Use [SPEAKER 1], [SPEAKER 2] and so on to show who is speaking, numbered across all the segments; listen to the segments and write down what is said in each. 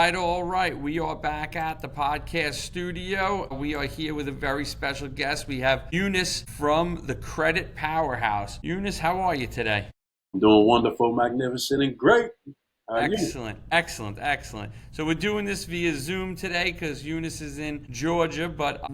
[SPEAKER 1] right, all right. We are back at the podcast studio. We are here with a very special guest. We have Yunis from the Credit Powerhouse. Yunis, how are you today?
[SPEAKER 2] I'm doing wonderful, magnificent, and great. How are you?
[SPEAKER 1] Excellent, excellent, excellent. So we're doing this via Zoom today because Eunice is in Georgia, but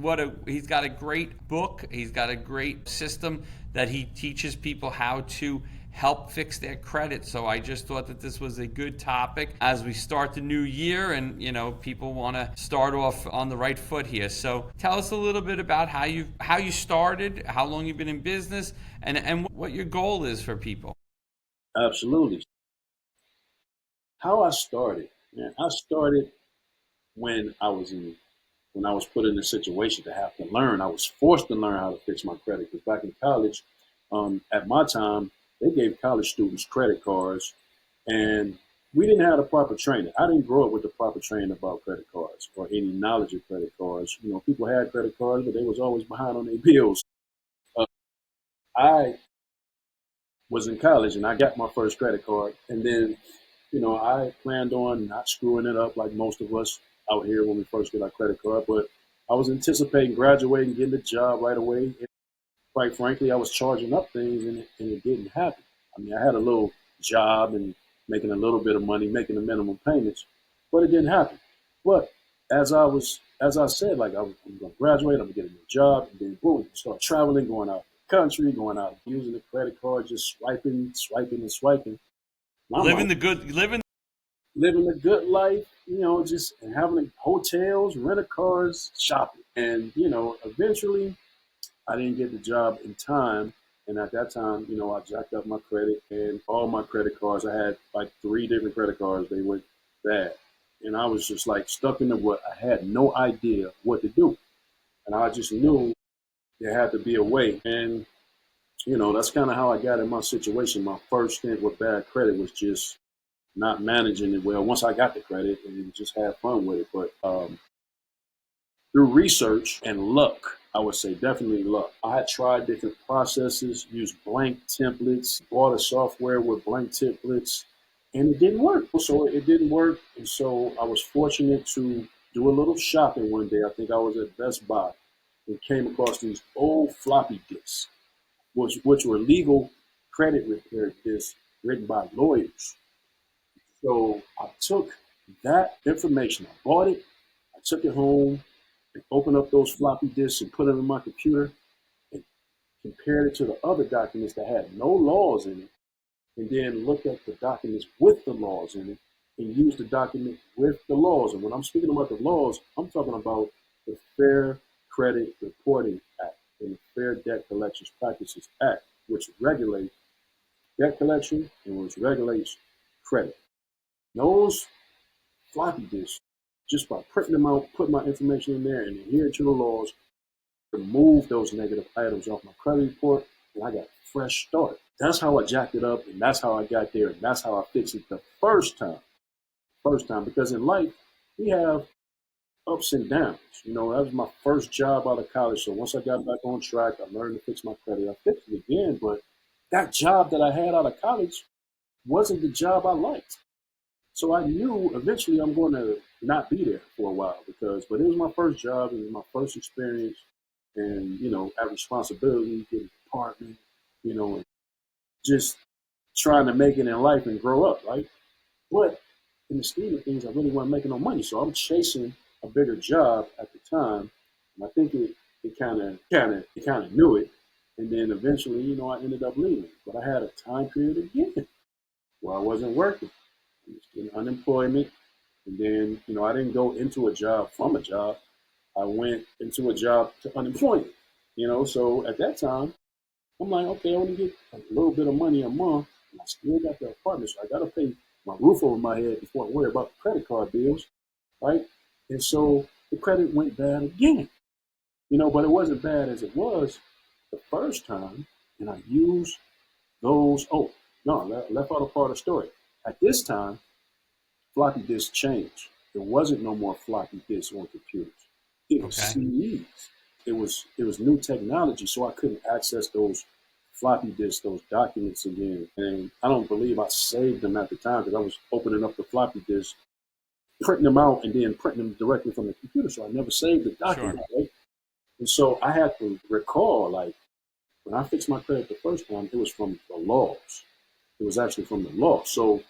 [SPEAKER 1] he's got a great book. He's got a great system that he teaches people how to help fix their credit. So I just thought that this was a good topic as we start the new year and people want to start off on the right foot here. So tell us a little bit about how you started, how long you've been in business, and what your goal is for people.
[SPEAKER 2] Absolutely. How I started, man. I started when I was in when I was put in a situation to have to learn. I was forced to learn how to fix my credit because back in college, at my time, they gave college students credit cards, and we didn't have the proper training. I didn't grow up with the proper training about credit cards or any knowledge of credit cards. People had credit cards, but they was always behind on their bills. Uh, I was in college and I got my first credit card, and then I planned on not screwing it up like most of us out here when we first get our credit card, but I was anticipating graduating, getting a job right away. And quite frankly, I was charging up things and it didn't happen. I mean, I had a little job and making a little bit of money, making the minimum payments, but it didn't happen. But as I said, like I'm going to graduate, I'm going to get a new job, and then boom, start traveling, going out the country, going out using the credit card, just swiping, and swiping. I'm like, living a good life, just having hotels, rental cars, shopping. And, eventually I didn't get the job in time. And at that time, I jacked up my credit and all my credit cards. I had like three different credit cards. They went bad. And I was just like stuck in the what I had no idea what to do. And I just knew there had to be a way. And, that's kind of how I got in my situation. My first stint with bad credit was just not managing it well once I got the credit and just had fun with it. But through research and luck, I would say definitely luck. I had tried different processes, used blank templates, bought a software with blank templates, and it didn't work. So it didn't work. And so I was fortunate to do a little shopping one day. I think I was at Best Buy and came across these old floppy disks, which were legal credit repair disks written by lawyers. So I took that information, I bought it, I took it home, and opened up those floppy disks and put them in my computer and compared it to the other documents that had no laws in it, and then looked at the documents with the laws in it and used the document with the laws. And when I'm speaking about the laws, I'm talking about the Fair Credit Reporting Act and the Fair Debt Collections Practices Act, which regulates debt collection and which regulates credit. Those floppy disks, just by printing them out, putting my information in there, and adhering to the laws, remove those negative items off my credit report, and I got a fresh start. That's how I jacked it up, and that's how I got there, and that's how I fixed it the first time. First time, because in life, we have ups and downs. That was my first job out of college. So once I got back on track, I learned to fix my credit. I fixed it again, but that job that I had out of college wasn't the job I liked. So I knew eventually I'm going to not be there for a while but it was my first job, it was my first experience, and have responsibility, get an apartment, and just trying to make it in life and grow up, right? But in the scheme of things, I really wasn't making no money, so I'm chasing a bigger job at the time, and I think it kind of knew it, and then eventually, I ended up leaving. But I had a time period again where I wasn't working. In unemployment. And then, I didn't go into a job from a job. I went into a job to unemployment. So at that time, I'm like, okay, I only get a little bit of money a month, and I still got the apartment, so I got to pay my roof over my head before I worry about the credit card bills, right? And so the credit went bad again, but it wasn't bad as it was the first time, and I used those. Oh, no, I left out a part of the story. At this time, floppy disk changed. There wasn't no more floppy disks on computers. It was
[SPEAKER 1] Okay.
[SPEAKER 2] CDs. It was new technology, so I couldn't access those floppy disks, those documents again. And I don't believe I saved them at the time because I was opening up the floppy disk printing them out and then printing them directly from the computer. So I never saved the
[SPEAKER 1] Sure.
[SPEAKER 2] document, right? And so I had to recall, like, when I fixed my credit the first time, it was from the laws. It was actually from the law. So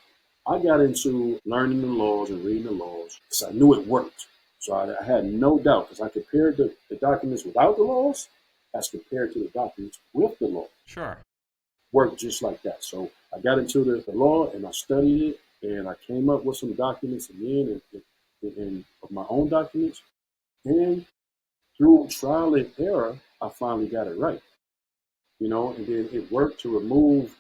[SPEAKER 2] I got into learning the laws and reading the laws because I knew it worked. So I had no doubt because I compared the documents without the laws as compared to the documents with the law.
[SPEAKER 1] Sure.
[SPEAKER 2] Worked just like that. So I got into the law and I studied it and I came up with some documents again and of my own documents. And through trial and error, I finally got it right. And then it worked to remove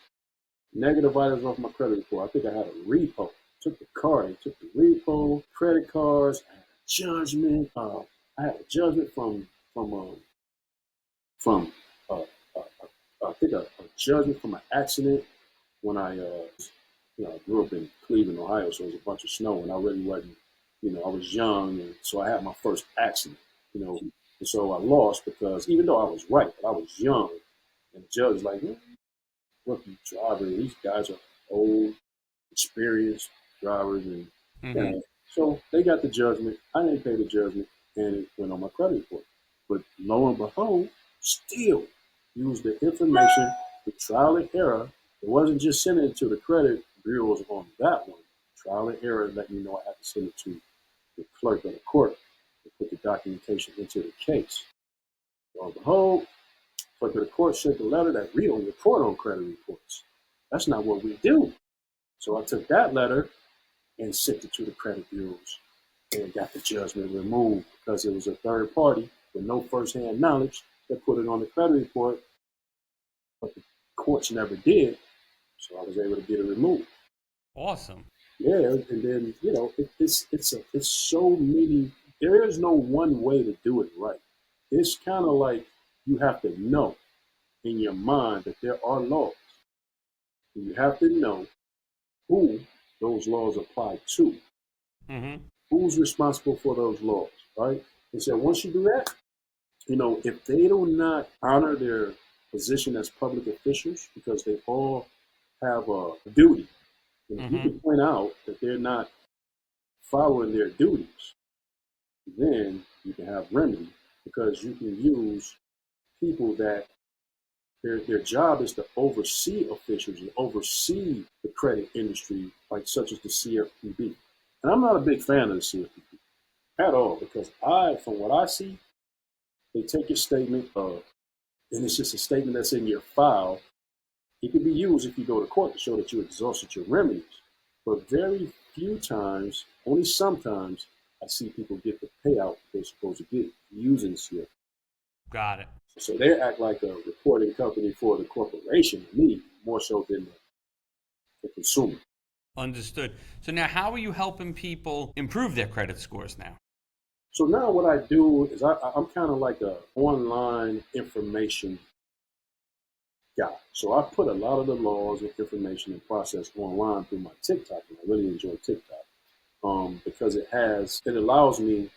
[SPEAKER 2] negative items off my credit report. I think I had a repo. Took the card, they took the repo, credit cards, I had a judgment. I had a judgment from uh, I think a judgment from an accident when I grew up in Cleveland, Ohio, so it was a bunch of snow, and I really wasn't, I was young, and so I had my first accident, and so I lost because even though I was right, but I was young, and the judge was like, rookie driver, these guys are old, experienced drivers, and
[SPEAKER 1] Mm-hmm.
[SPEAKER 2] so they got the judgment. I didn't pay the judgment, and it went on my credit report. But lo and behold, still used the information, the trial and error. It wasn't just sending it to the credit bureaus on that one. Trial and error let me know I had to send it to the clerk of the court to put the documentation into the case. Lo and behold, clerk of the court sent the letter that we don't report on credit reports. That's not what we do. So I took that letter and sent it to the credit bureaus and got the judgment removed because it was a third party with no firsthand knowledge that put it on the credit report, but the courts never did. So I was able to get it removed.
[SPEAKER 1] Awesome.
[SPEAKER 2] Yeah, and then it's so many. There is no one way to do it right. It's kind of like you have to know in your mind that there are laws, and you have to know who those laws apply to.
[SPEAKER 1] Mm-hmm.
[SPEAKER 2] Who's responsible for those laws, right? And so once you do that, if they do not honor their position as public officials, because they all have a duty, and if you
[SPEAKER 1] Mm-hmm.
[SPEAKER 2] can point out that they're not following their duties, then you can have remedy because you can use people that their job is to oversee officials and oversee the credit industry, like such as the CFPB. And I'm not a big fan of the CFPB at all because from what I see, they take your statement and it's just a statement that's in your file. It can be used if you go to court to show that you exhausted your remedies. But very few times, only sometimes, I see people get the payout they're supposed to get using CFPB.
[SPEAKER 1] Got it.
[SPEAKER 2] So they act like a reporting company for the corporation, me, more so than the consumer.
[SPEAKER 1] Understood. So now, how are you helping people improve their credit scores now?
[SPEAKER 2] So now what I do is I'm kind of like a online information guy. So I put a lot of the laws and information and process online through my TikTok, and I really enjoy TikTok because it allows me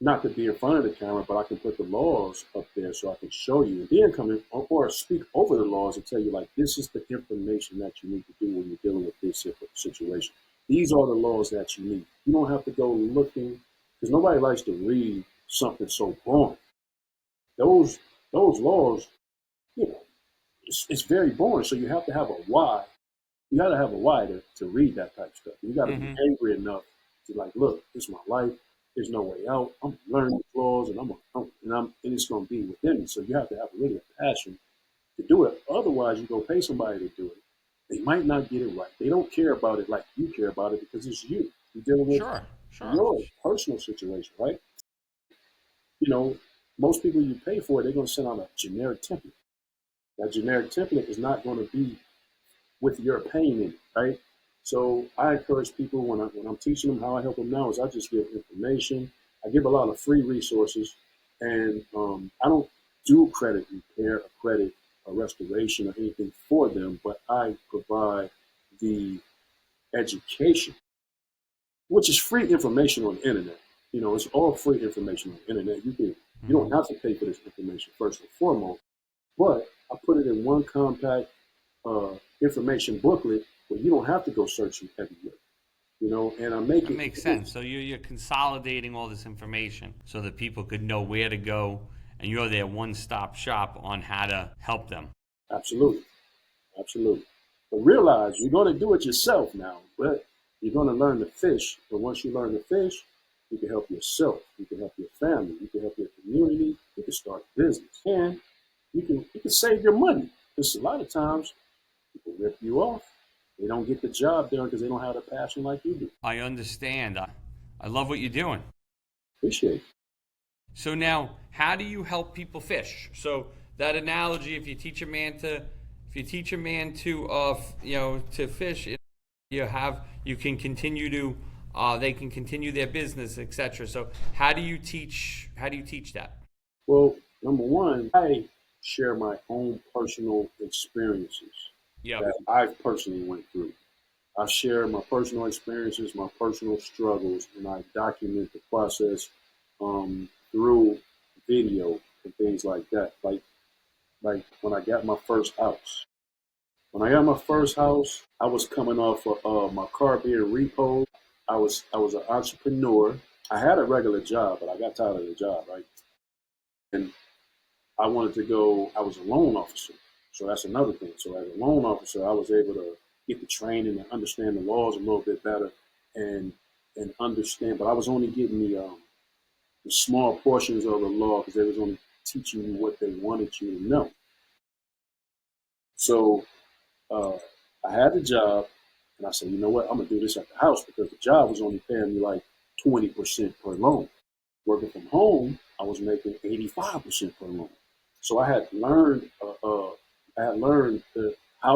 [SPEAKER 2] not to be in front of the camera, but I can put the laws up there so I can show you, and then come in or speak over the laws and tell you like this is the information that you need to do when you're dealing with this situation. These are the laws that you need. You don't have to go looking because nobody likes to read something so boring. Those those laws, you know, it's very boring. So you have to have a why. You got to have a why to read that type of stuff. You got to be
[SPEAKER 1] Mm-hmm.
[SPEAKER 2] angry enough to like, look, this is my life. There's no way out. I'm learning the flaws, and and it's going to be within me. So you have to have really a passion to do it. Otherwise, you go pay somebody to do it. They might not get it right. They don't care about it like you care about it because it's you. You're dealing with
[SPEAKER 1] Sure. Sure.
[SPEAKER 2] your personal situation, right? You know, most people you pay for, they're going to send out a generic template. That generic template is not going to be with your pain in it, right? So I encourage people when I'm teaching them how I help them now is I just give information. I give a lot of free resources, and I don't do credit repair or credit or restoration or anything for them, but I provide the education, which is free information on the internet. It's all free information on the internet. You don't
[SPEAKER 1] Mm-hmm.
[SPEAKER 2] have to pay for this information first and foremost, but I put it in one compact information booklet where you don't have to go searching everywhere. and I'm
[SPEAKER 1] That
[SPEAKER 2] making
[SPEAKER 1] makes sense. So you're consolidating all this information so that people could know where to go, and you're their one-stop shop on how to help them.
[SPEAKER 2] absolutely, absolutely. But realize you're going to do it yourself now, but you're going to learn to fish. But once you learn to fish, you can help yourself, you can help your family, you can help your community, you can start a business, and you can save your money. Because a lot of times people rip you off. They don't get the job done because they don't have the passion like you do.
[SPEAKER 1] I understand. I love what you're doing.
[SPEAKER 2] Appreciate it.
[SPEAKER 1] So now, how do you help people fish? So that analogy, if you teach a man to, to fish, you can continue to, they can continue their business, etc. So how do you teach that?
[SPEAKER 2] Well, number one, I share my own personal experiences
[SPEAKER 1] Yep.
[SPEAKER 2] that I've personally went through. I share my personal experiences, my personal struggles, and I document the process through video and things like that. Like when I got my first house. When I got my first house, I was coming off of my car being repoed. I was an entrepreneur. I had a regular job, but I got tired of the job, right? And I wanted to go. I was a loan officer, so that's another thing. So as a loan officer, I was able to get the training and understand the laws a little bit better, and understand. But I was only getting the small portions of the law because they was only teaching you what they wanted you to know. So uh, I had the job, and I said, you know what, I'm gonna do this at the house because the job was only paying me like 20% per loan. Working from home, I was making 85% per loan. So I had learned how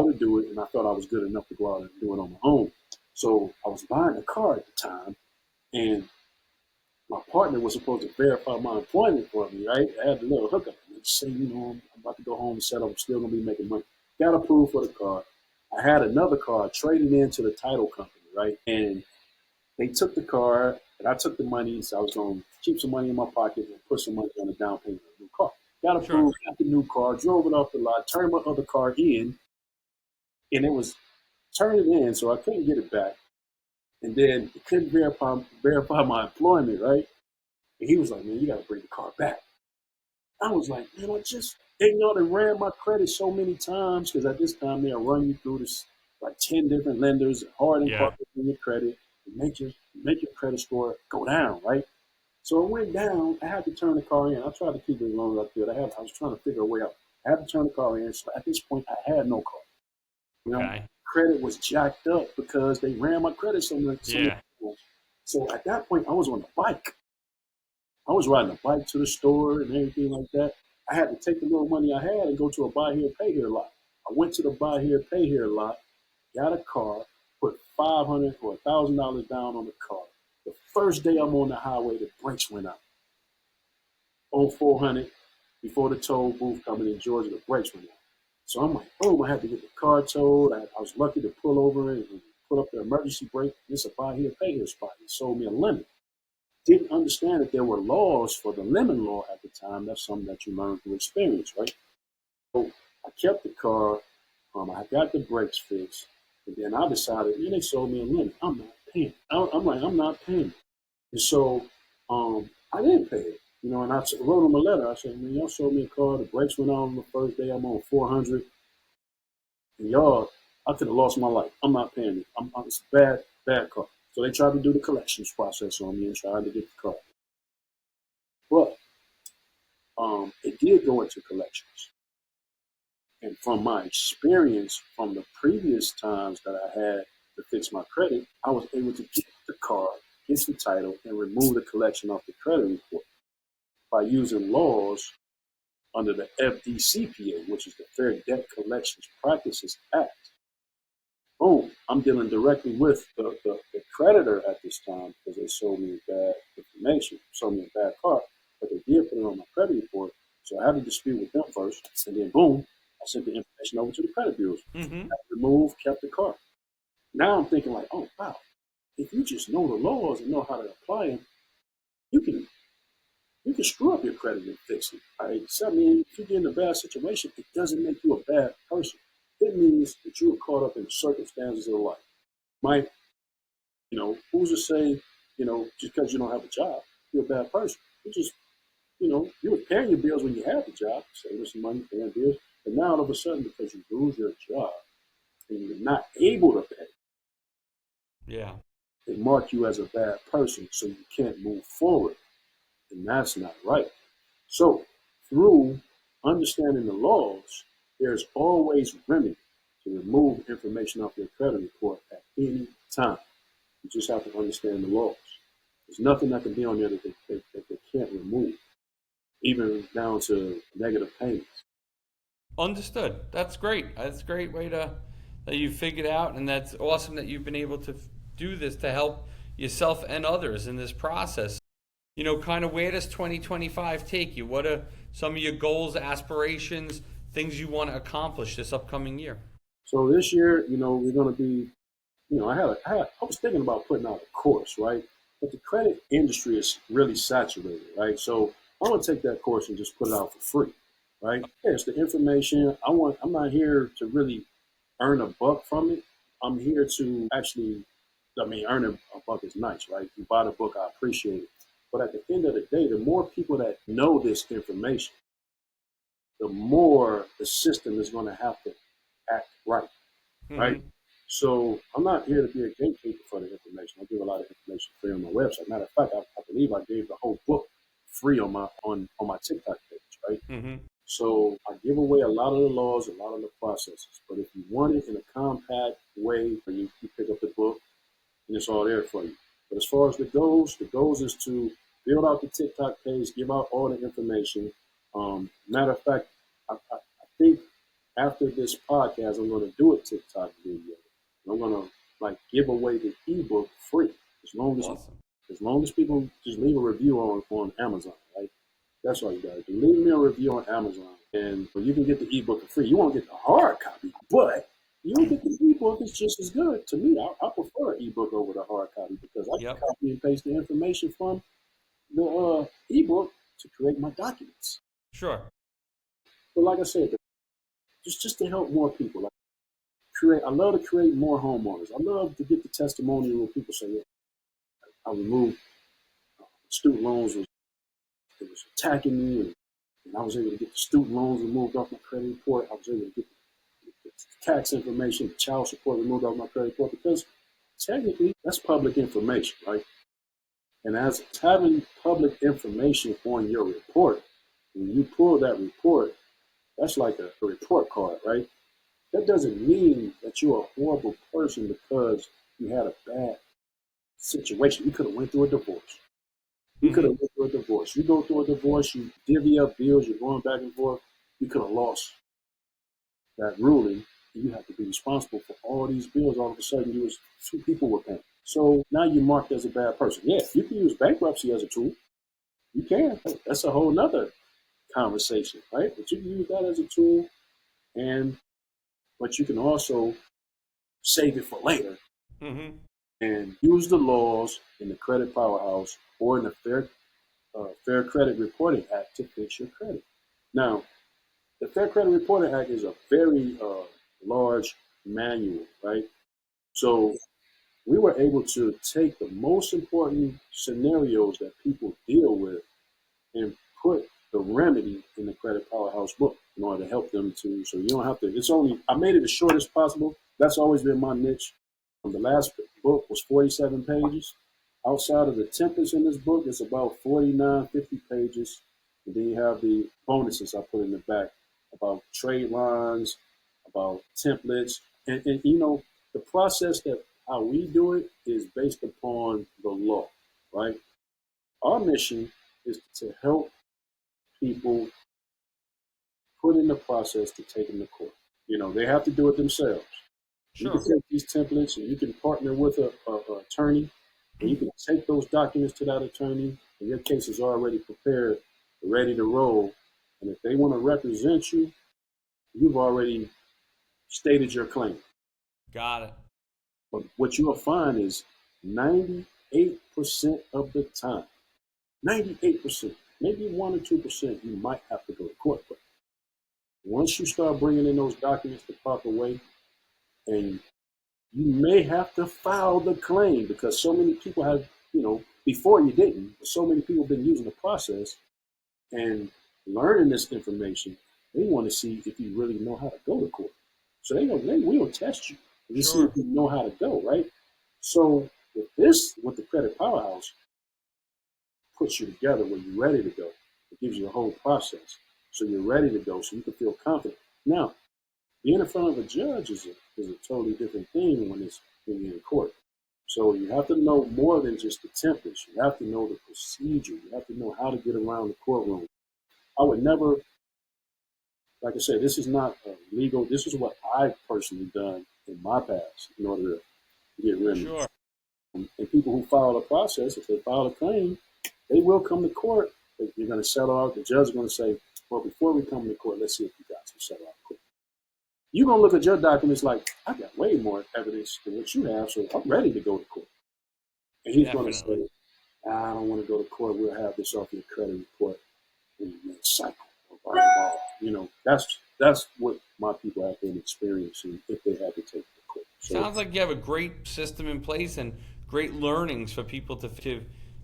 [SPEAKER 2] to do it, and I thought I was good enough to go out and do it on my own. So I was buying a car at the time, and my partner was supposed to verify my employment for me, right? I had a little hookup. Say, I'm about to go home and set up. I'm still gonna be making money. Got approved for the car. I had another car traded into the title company, right? And they took the car, and I took the money, so I was going to keep some money in my pocket and put some money on the down payment of a new car. Got
[SPEAKER 1] Sure.
[SPEAKER 2] approved, got the new car, drove it off the lot, turned my other car in, and it was turning in, so I couldn't get it back. And then it couldn't verify my employment, right? And he was like, man, you got to bring the car back. I was like, man, they ran my credit so many times because at this time they'll run you through this like 10 different lenders, hard and
[SPEAKER 1] Yeah.
[SPEAKER 2] hard in your credit, and make your credit score go down, right? So it went down. I had to turn the car in. I tried to keep it as long as I could. I was trying to figure a way out. I had to turn the car in. So at this point, I had no car.
[SPEAKER 1] Okay.
[SPEAKER 2] Credit was jacked up because they ran my credit so many
[SPEAKER 1] Yeah.
[SPEAKER 2] times. So at that point, I was on a bike. I was riding a bike to the store and everything like that. I had to take the little money I had and go to a buy here, pay here lot. I went to the buy here, pay here lot, got a car, put $500 or $1,000 down on the car. The first day I'm on the highway, the brakes went out. On 400, before the toll booth coming in Georgia, the brakes went out. So I'm like, boom, I had to get the car towed. I was lucky to pull over and put up the emergency brake. This is a buy here, pay here spot. He sold me a lemon. Didn't understand that there were laws for the lemon law at the time. That's something that you learn through experience, right? So I kept the car. I got the brakes fixed. And then I decided, man, they sold me a lemon. I'm not paying. I'm like, I'm not paying. And so I didn't pay it. And I wrote them a letter. I said, man, y'all sold me a car. The brakes went on the first day. I'm on 400. And y'all, I could have lost my life. I'm not paying it. It's a bad car. So they tried to do the collections process on me and tried to get the car. But it did go into collections. And from my experience from the previous times that I had to fix my credit, I was able to get the car, get the title, and remove the collection off the credit report by using laws under the FDCPA, which is the Fair Debt Collections Practices Act. Boom, I'm dealing directly with the creditor at this time because they sold me bad information, sold me a bad car, but they did put it on my credit report. So I had a dispute with them first, and then boom, I sent the information over to the credit bureaus.
[SPEAKER 1] Mm-hmm.
[SPEAKER 2] Removed, kept the car. Now I'm thinking like, oh wow, if you just know the laws and know how to apply them, you can you can screw up your credit and fix it. Right? So, I mean, if you get in a bad situation, it doesn't make you a bad person. It means that you were caught up in the circumstances of life. My Who's to say, just because you don't have a job, you're a bad person. You just, you were paying your bills when you had the job, saving some money, paying bills. But now all of a sudden, because you lose your job and you're not able to pay,
[SPEAKER 1] Yeah.
[SPEAKER 2] they mark you as a bad person, so you can't move forward. And that's not right. So, through understanding the laws, there's always remedy to remove information off your credit report at any time. You just have to understand the laws. There's nothing that can be on there that they can't remove, even down to negative payments.
[SPEAKER 1] Understood. That's great. That's a great way to that you figured out, and that's awesome that you've been able to do this to help yourself and others in this process. Kind of where does 2025 take you? What are some of your goals, aspirations, things you want to accomplish this upcoming year?
[SPEAKER 2] So this year, we're going to be, I was thinking about putting out a course, right? But the credit industry is really saturated, right? So I'm going to take that course and just put it out for free, right? Yeah, it's the information. I'm not here to really earn a buck from it. I'm here to actually, earning a buck is nice, right? If you buy the book, I appreciate it. But at the end of the day, the more people that know this information, the more the system is going to have to act right, right?
[SPEAKER 1] Hmm.
[SPEAKER 2] So I'm not here to be a gatekeeper for the information. I give a lot of information free on my website. Matter of fact, I believe I gave the whole book free on my TikTok page, right?
[SPEAKER 1] Hmm.
[SPEAKER 2] So I give away a lot of the laws, a lot of the processes. But if you want it in a compact way, you pick up the book and it's all there for you. But as far as the goals is to build out the TikTok page, give out all the information. Matter of fact, I think after this podcast, I'm going to do a TikTok video. I'm going to give away the ebook free as long as
[SPEAKER 1] Awesome.
[SPEAKER 2] as long as people just leave a review on Amazon, right? That's all you got to do. Leave me a review on Amazon, and you can get the ebook for free. You won't get the hard copy, but you'll get the ebook. It's just as good to me. I prefer an ebook over the hard copy because I can
[SPEAKER 1] Yep.
[SPEAKER 2] copy and paste the information from the ebook to create my documents.
[SPEAKER 1] Sure.
[SPEAKER 2] But like I said, just to help more people. Create. I love to create more homeowners. I love to get the testimonial where people say, "Yeah, I removed student loans was it was attacking me, and I was able to get the student loans removed off my credit report. I was able to get the tax information, the child support removed off my credit report because technically that's public information, right? And as having public information on your report, when you pull that report, that's like a report card, right? That doesn't mean that you're a horrible person because you had a bad situation. You could have went through a divorce. You could
[SPEAKER 1] Hmm.
[SPEAKER 2] have went through a divorce. You go through a divorce, you divvy up bills, you're going back and forth. You could have lost that ruling. And you have to be responsible for all these bills. All of a sudden, you was two people were paying. So now you're marked as a bad person. Yeah, you can use bankruptcy as a tool. You can. That's a whole nother conversation, right? But you can use that as a tool, and but you can also save it for later
[SPEAKER 1] Hmm.
[SPEAKER 2] and use the laws in the Credit Powerhouse or in the Fair Credit Reporting Act to fix your credit. Now, the Fair Credit Reporting Act is a very large manual, right? So we were able to take the most important scenarios that people deal with and put the remedy in the Credit Powerhouse book in order to help them to, so you don't have to, I made it as short as possible. That's always been my niche. The last book was 47 pages. Outside of the templates in this book, it's about 49, 50 pages. And then you have the bonuses I put in the back about trade lines, about templates. And the process that how we do it is based upon the law, right? Our mission is to help people put in the process to take them to court. They have to do it themselves. You can
[SPEAKER 1] Sure.
[SPEAKER 2] take these templates and you can partner with a attorney, and you can take those documents to that attorney, and your case is already prepared, ready to roll. And if they want to represent you, you've already stated your claim.
[SPEAKER 1] Got it.
[SPEAKER 2] But what you'll find is 98% of the time, 98%, maybe 1 or 2%, you might have to go to court. But once you start bringing in those documents the proper way, and You may have to file the claim because so many people have, before you didn't, but so many people have been using the process and learning this information. They want to see if you really know how to go to court. So they will test you to see if
[SPEAKER 1] Sure.
[SPEAKER 2] you know how to go, right? So with the Credit Powerhouse, puts you together when you're ready to go. It gives you the whole process. So you're ready to go so you can feel confident. Now, being in front of a judge is a totally different thing when you're in court. So you have to know more than just the templates. You have to know the procedure. You have to know how to get around the courtroom. I would never, like I said, this is not legal. This is what I've personally done in my past in order to get
[SPEAKER 1] Sure.
[SPEAKER 2] remedies. And people who file a process, if they file a claim, they will come to court. You're going to settle out. The judge is going to say, well, before we come to court, let's see if you got some settle out quick. You're going to look at your documents like, I got way more evidence than what you have, so I'm ready to go to court. And he's going to
[SPEAKER 1] Definitely.
[SPEAKER 2] say, I don't want to go to court. We'll have this off your credit report in the next cycle. Blah, blah, blah. That's what my people have been experiencing if they had to take the court. So
[SPEAKER 1] Sounds like you have a great system in place and great learnings for people to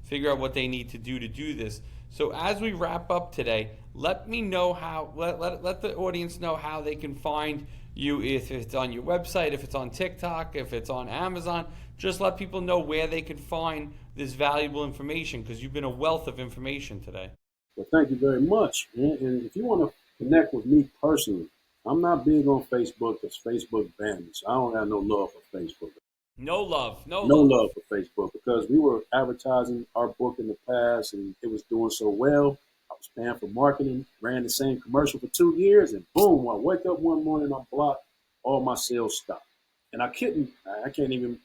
[SPEAKER 1] figure out what they need to do this. So as we wrap up today, let me know how let the audience know how they can find you, if it's on your website, if it's on TikTok, if it's on Amazon. Just let people know where they can find this valuable information because you've been a wealth of information today.
[SPEAKER 2] well, thank you very much. And if you want to connect with me personally, I'm not big on Facebook because Facebook banned me. So I don't have no love for Facebook.
[SPEAKER 1] No love, no
[SPEAKER 2] No
[SPEAKER 1] love.
[SPEAKER 2] love for Facebook because we were advertising our book in the past and it was doing so well. I was paying for marketing, ran the same commercial for 2 years, and boom, I wake up one morning, I'm blocked, all my sales stopped. And I can't even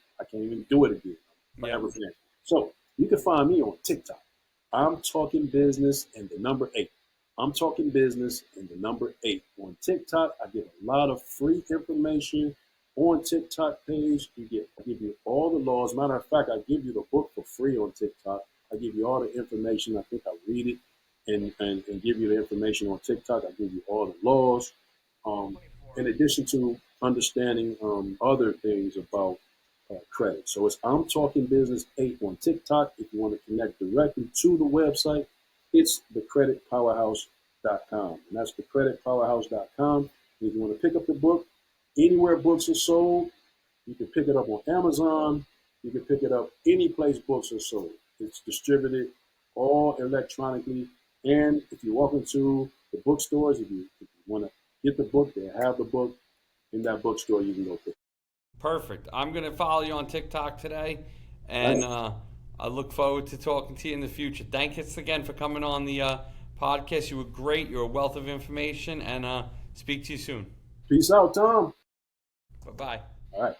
[SPEAKER 2] do it again. I'm
[SPEAKER 1] Yep.
[SPEAKER 2] forever banned. So you can find me on TikTok. I'm talking business and the number eight. I'm talking business and the number eight. On TikTok, I give a lot of free information on TikTok page. I give you all the laws. Matter of fact, I give you the book for free on TikTok. I give you all the information. I think I read it and give you the information on TikTok. I give you all the laws. Um, in addition to understanding other things about credit. So it's I'm Talking Business 8 on TikTok. If you want to connect directly to the website, it's thecreditpowerhouse.com. And that's thecreditpowerhouse.com. If you want to pick up the book, anywhere books are sold, you can pick it up on Amazon. You can pick it up any place books are sold. It's distributed all electronically. And if you walk into the bookstores, if you want to get the book, they have the book in that bookstore. You can go pick it
[SPEAKER 1] Perfect. I'm going to follow you on TikTok today,
[SPEAKER 2] up.
[SPEAKER 1] and I look forward to talking to you in the future. Thank you again for coming on the podcast. You were great. You're a wealth of information, and speak to you soon.
[SPEAKER 2] Peace out, Tom.
[SPEAKER 1] Bye bye.
[SPEAKER 2] All right.